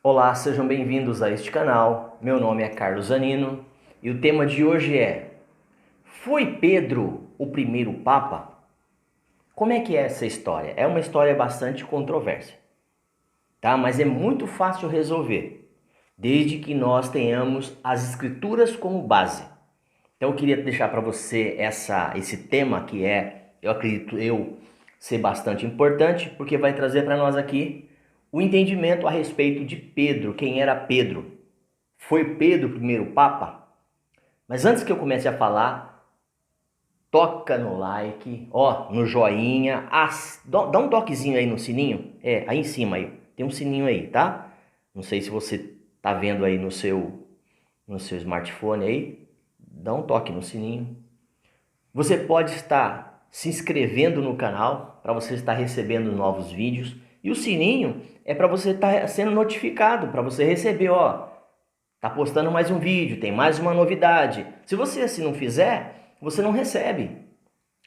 Olá, sejam bem-vindos a este canal. Meu nome é Carlos Zanino e o tema de hoje é: foi Pedro o primeiro Papa? Como é que é essa história? É uma história bastante controversa, tá? Mas é muito fácil resolver, desde que nós tenhamos as escrituras como base. Então eu queria deixar para você esse tema que eu acredito ser bastante importante, porque vai trazer para nós aqui o entendimento a respeito de Pedro, quem era Pedro. Foi Pedro o primeiro Papa? Mas antes que eu comece a falar, toca no like, no joinha, dá um toquezinho aí no sininho, aí em cima aí, tem um sininho aí, tá? Não sei se você tá vendo aí no seu smartphone aí, dá um toque no sininho. Você pode estar se inscrevendo no canal para você estar recebendo novos vídeos, e o sininho é para você estar sendo notificado, para você receber, tá postando mais um vídeo, tem mais uma novidade. Se você assim não fizer, você não recebe.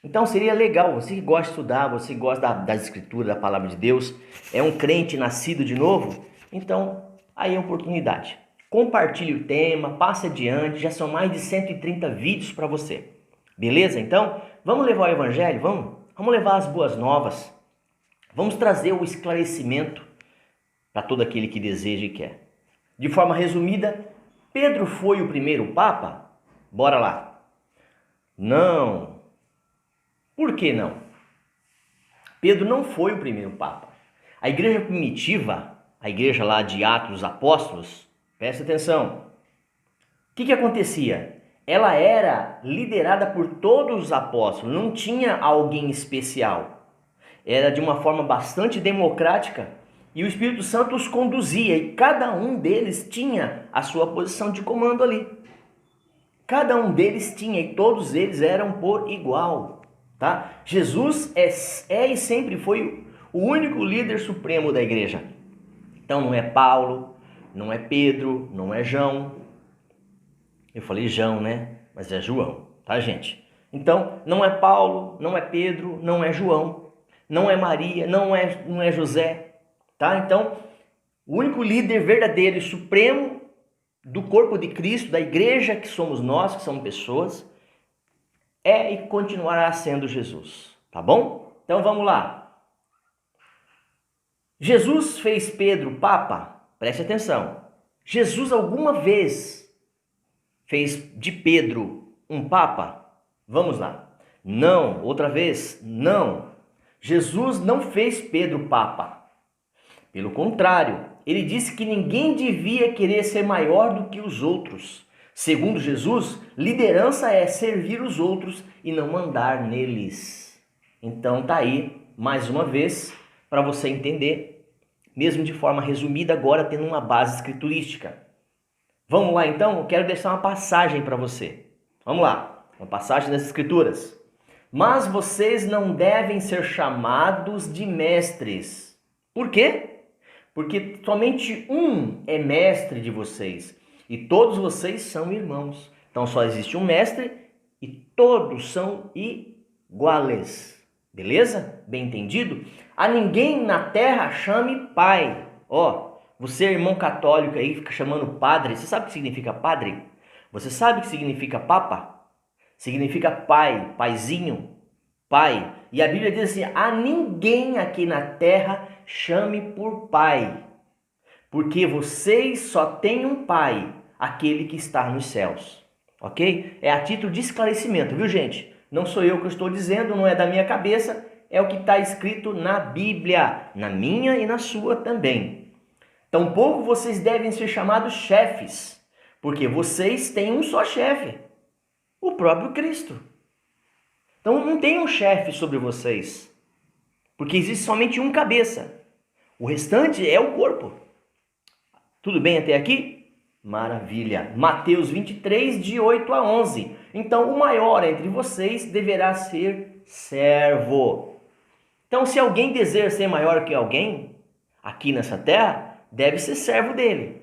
Então seria legal, você que gosta de estudar, você que gosta das escrituras, da palavra de Deus, é um crente nascido de novo, então aí é a oportunidade. Compartilhe o tema, passe adiante, já são mais de 130 vídeos para você. Beleza? Então, vamos levar o evangelho? Vamos levar as boas novas. Vamos trazer o esclarecimento para todo aquele que deseja e quer. De forma resumida, Pedro foi o primeiro Papa? Bora lá. Não. Por que não? Pedro não foi o primeiro Papa. A igreja primitiva, a igreja lá de Atos dos Apóstolos, presta atenção. O que acontecia? Ela era liderada por todos os apóstolos, não tinha alguém especial. Era de uma forma bastante democrática e o Espírito Santo os conduzia e cada um deles tinha a sua posição de comando ali. Cada um deles tinha e todos eles eram por igual, tá? Jesus é e sempre foi o único líder supremo da igreja. Então não é Paulo, não é Pedro, não é João. Eu falei João, né? Mas é João, tá, gente? Então não é Paulo, não é Pedro, não é João, não é Maria, não é José, tá? Então o único líder verdadeiro e supremo do corpo de Cristo, da igreja que somos nós, que somos pessoas, é e continuará sendo Jesus, tá bom? Então vamos lá. Jesus fez Pedro Papa? Preste atenção. Jesus alguma vez fez de Pedro um Papa? Vamos lá. Não, outra vez, não. Jesus não fez Pedro Papa. Pelo contrário, ele disse que ninguém devia querer ser maior do que os outros. Segundo Jesus, liderança é servir os outros e não mandar neles. Então tá aí, mais uma vez, para você entender, mesmo de forma resumida, agora tendo uma base escriturística. Vamos lá então? Eu quero deixar uma passagem para você. Vamos lá, uma passagem das escrituras. Mas vocês não devem ser chamados de mestres. Por quê? Porque somente um é mestre de vocês e todos vocês são irmãos. Então só existe um mestre e todos são iguais. Beleza? Bem entendido? A ninguém na terra chame pai. Você é irmão católico aí, fica chamando padre. Você sabe o que significa padre? Você sabe o que significa papa? Significa pai, paizinho, pai. E a Bíblia diz assim: a ninguém aqui na terra chame por pai, porque vocês só têm um pai, aquele que está nos céus. Ok? É a título de esclarecimento, viu, gente? Não sou eu que estou dizendo, não é da minha cabeça, é o que está escrito na Bíblia, na minha e na sua também. Tampouco vocês devem ser chamados chefes, porque vocês têm um só chefe, o próprio Cristo. Então não tem um chefe sobre vocês, porque existe somente um cabeça. O restante é o corpo. Tudo bem até aqui? Maravilha. Mateus 23, de 8 a 11. Então o maior entre vocês deverá ser servo. Então se alguém deseja ser maior que alguém aqui nessa terra, deve ser servo dele.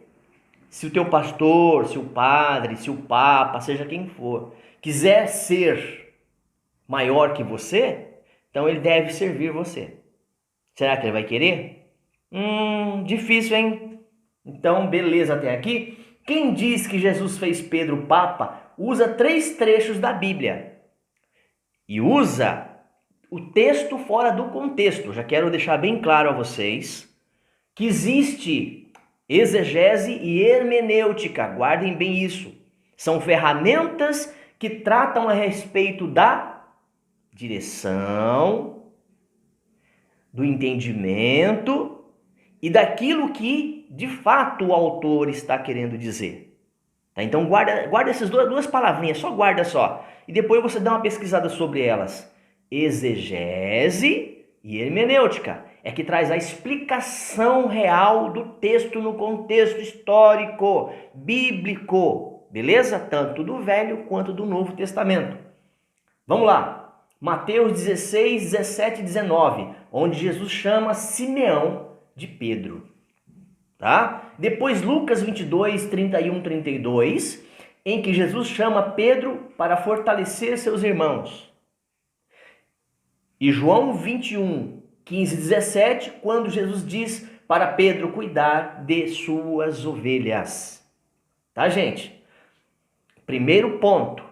Se o teu pastor, se o padre, se o papa, seja quem for, quiser ser maior que você, então ele deve servir você. Será que ele vai querer? Difícil, hein? Então, beleza até aqui? Quem diz que Jesus fez Pedro papa usa 3 trechos da Bíblia e usa o texto fora do contexto. Já quero deixar bem claro a vocês que existe exegese e hermenêutica, guardem bem isso. São ferramentas que tratam a respeito da direção, do entendimento e daquilo que de fato o autor está querendo dizer. Tá? Então guarda essas duas palavrinhas, guarda só. E depois você dá uma pesquisada sobre elas. Exegese e hermenêutica é que traz a explicação real do texto no contexto histórico, bíblico, beleza? Tanto do Velho quanto do Novo Testamento. Vamos lá. Mateus 16, 17 e 19, onde Jesus chama Simeão de Pedro. Tá? Depois Lucas 22, 31 e 32, em que Jesus chama Pedro para fortalecer seus irmãos. E João 21, 15 e 17, quando Jesus diz para Pedro cuidar de suas ovelhas. Tá, gente? Primeiro ponto.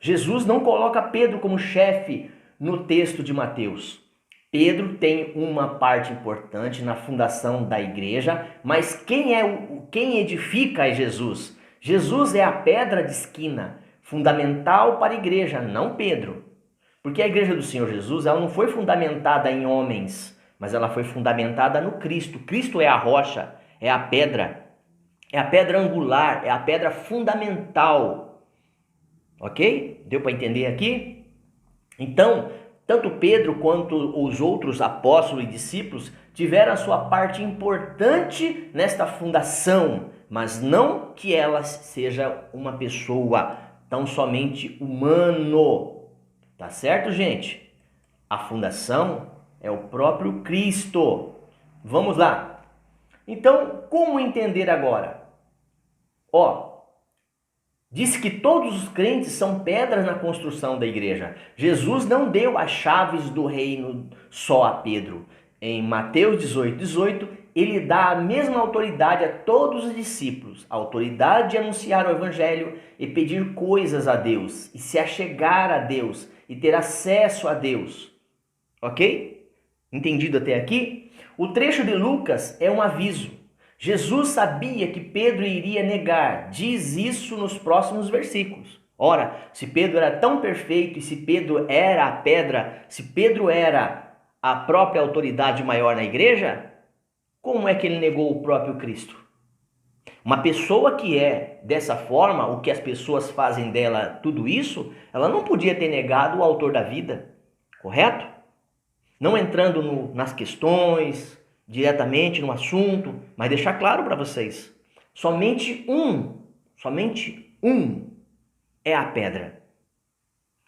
Jesus não coloca Pedro como chefe no texto de Mateus. Pedro tem uma parte importante na fundação da igreja, mas quem edifica é Jesus. Jesus é a pedra de esquina, fundamental para a igreja, não Pedro. Porque a igreja do Senhor Jesus, ela não foi fundamentada em homens, mas ela foi fundamentada no Cristo. Cristo é a rocha, é a pedra angular, é a pedra fundamental. Ok? Deu para entender aqui? Então, tanto Pedro quanto os outros apóstolos e discípulos tiveram a sua parte importante nesta fundação, mas não que ela seja uma pessoa tão somente humano. Tá certo, gente? A fundação é o próprio Cristo. Vamos lá. Então, como entender agora? Diz que todos os crentes são pedras na construção da igreja. Jesus não deu as chaves do reino só a Pedro. Em Mateus 18, 18, ele dá a mesma autoridade a todos os discípulos. A autoridade de anunciar o evangelho e pedir coisas a Deus, e se achegar a Deus, e ter acesso a Deus. Ok? Entendido até aqui? O trecho de Lucas é um aviso. Jesus sabia que Pedro iria negar, diz isso nos próximos versículos. Ora, se Pedro era tão perfeito e se Pedro era a pedra, se Pedro era a própria autoridade maior na igreja, como é que ele negou o próprio Cristo? Uma pessoa que é dessa forma, o que as pessoas fazem dela tudo isso, ela não podia ter negado o autor da vida, correto? Não entrando nas questões diretamente no assunto, mas deixar claro para vocês, somente um é a pedra.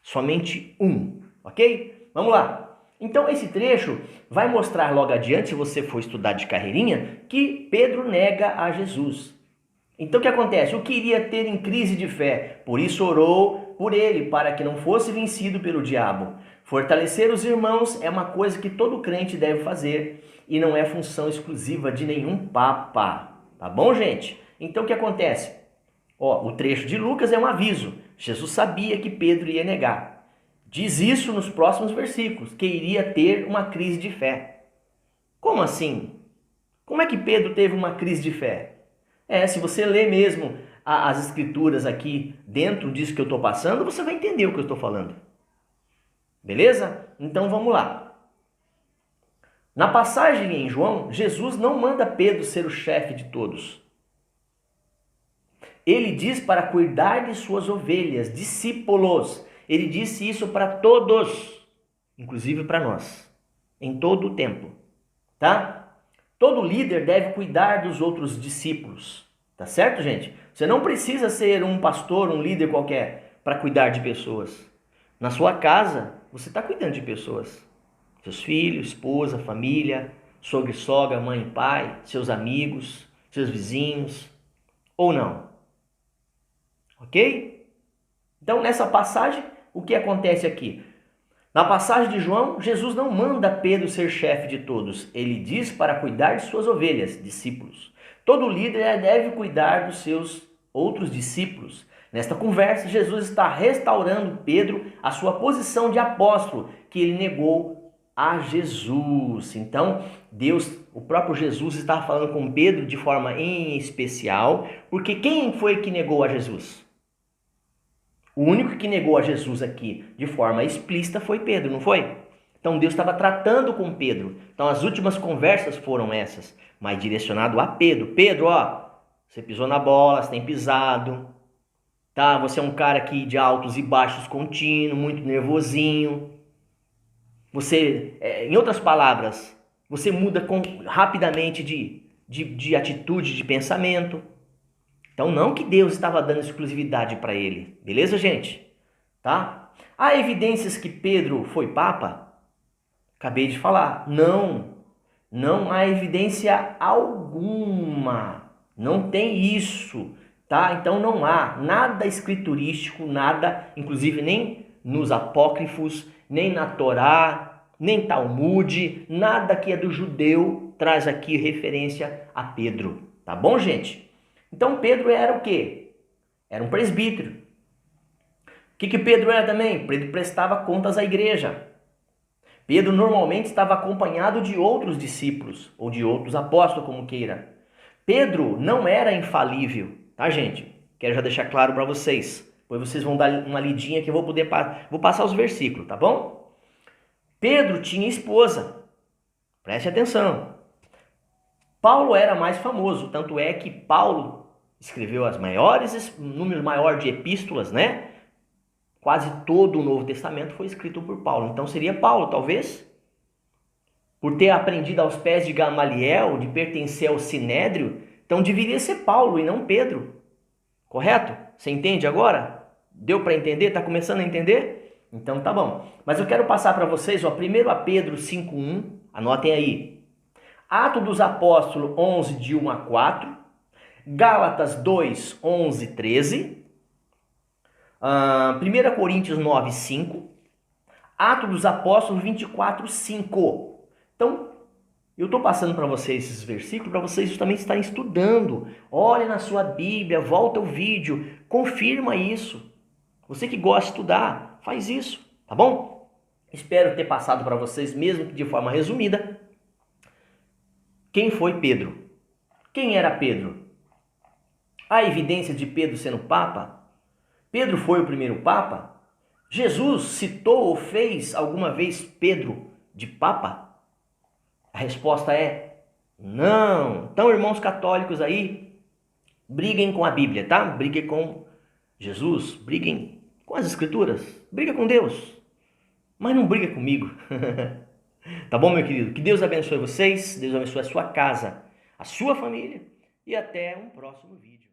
Somente um, ok? Vamos lá. Então esse trecho vai mostrar logo adiante, se você for estudar de carreirinha, que Pedro nega a Jesus. Então o que acontece? O queria ter em crise de fé, por isso orou por ele, para que não fosse vencido pelo diabo. Fortalecer os irmãos é uma coisa que todo crente deve fazer e não é função exclusiva de nenhum papa. Tá bom, gente? Então o que acontece? O trecho de Lucas é um aviso. Jesus sabia que Pedro ia negar. Diz isso nos próximos versículos, que iria ter uma crise de fé. Como assim? Como é que Pedro teve uma crise de fé? Se você ler mesmo as escrituras aqui dentro disso que eu estou passando, você vai entender o que eu estou falando. Beleza? Então vamos lá. Na passagem em João, Jesus não manda Pedro ser o chefe de todos. Ele diz para cuidar de suas ovelhas, discípulos. Ele disse isso para todos, inclusive para nós, em todo o tempo. Tá? Todo líder deve cuidar dos outros discípulos. Tá certo, gente? Você não precisa ser um pastor, um líder qualquer para cuidar de pessoas. Na sua casa, você está cuidando de pessoas. Seus filhos, esposa, família, sogro e sogra, mãe e pai, seus amigos, seus vizinhos, ou não. Ok? Então, nessa passagem, o que acontece aqui? Na passagem de João, Jesus não manda Pedro ser chefe de todos. Ele diz para cuidar de suas ovelhas, discípulos. Todo líder deve cuidar dos seus outros discípulos. Nesta conversa, Jesus está restaurando Pedro a sua posição de apóstolo, que ele negou a Jesus. Então, Deus, o próprio Jesus está falando com Pedro de forma em especial, porque quem foi que negou a Jesus? O único que negou a Jesus aqui de forma explícita foi Pedro, não foi? Então Deus estava tratando com Pedro. Então as últimas conversas foram essas, mas direcionado a Pedro. Pedro, ó, você pisou na bola, você tem pisado, tá? Você é um cara aqui de altos e baixos contínuo, muito nervosinho. Você, em outras palavras, você muda rapidamente de atitude, de pensamento. Então não que Deus estava dando exclusividade para ele, beleza, gente? Tá? Há evidências que Pedro foi papa? Acabei de falar. Não há evidência alguma. Não tem isso, tá? Então não há nada escriturístico, nada, inclusive nem nos apócrifos, nem na Torá, nem Talmude, nada que é do judeu traz aqui referência a Pedro, tá bom, gente? Então Pedro era o quê? Era um presbítero. O que Pedro era também? Pedro prestava contas à igreja. Pedro normalmente estava acompanhado de outros discípulos, ou de outros apóstolos, como queira. Pedro não era infalível, tá, gente? Quero já deixar claro para vocês. Depois vocês vão dar uma lidinha que eu vou passar os versículos, tá bom? Pedro tinha esposa. Preste atenção. Paulo era mais famoso, tanto é que Paulo escreveu número maior de epístolas, né? Quase todo o Novo Testamento foi escrito por Paulo. Então seria Paulo, talvez, por ter aprendido aos pés de Gamaliel, de pertencer ao Sinédrio, então deveria ser Paulo e não Pedro. Correto? Você entende agora? Deu para entender? Está começando a entender? Então tá bom. Mas eu quero passar para vocês, ó, 1 a Pedro 5:1, anotem aí. Atos dos Apóstolos 11, de 1 a 4, Gálatas 2, 11, 13, 1 Coríntios 9, 5, Atos dos Apóstolos 24, 5. Então, eu estou passando para vocês esses versículos para vocês também estarem estudando. Olha na sua Bíblia, volta o vídeo, confirma isso. Você que gosta de estudar, faz isso, tá bom? Espero ter passado para vocês, mesmo que de forma resumida, quem foi Pedro? Quem era Pedro? Há evidência de Pedro sendo papa? Pedro foi o primeiro papa? Jesus citou ou fez alguma vez Pedro de papa? A resposta é não. Então, irmãos católicos aí, briguem com a Bíblia, tá? Briguem com Jesus, briguem com as Escrituras, briga com Deus, mas não briga comigo. Tá bom, meu querido? Que Deus abençoe vocês, Deus abençoe a sua casa, a sua família e até um próximo vídeo.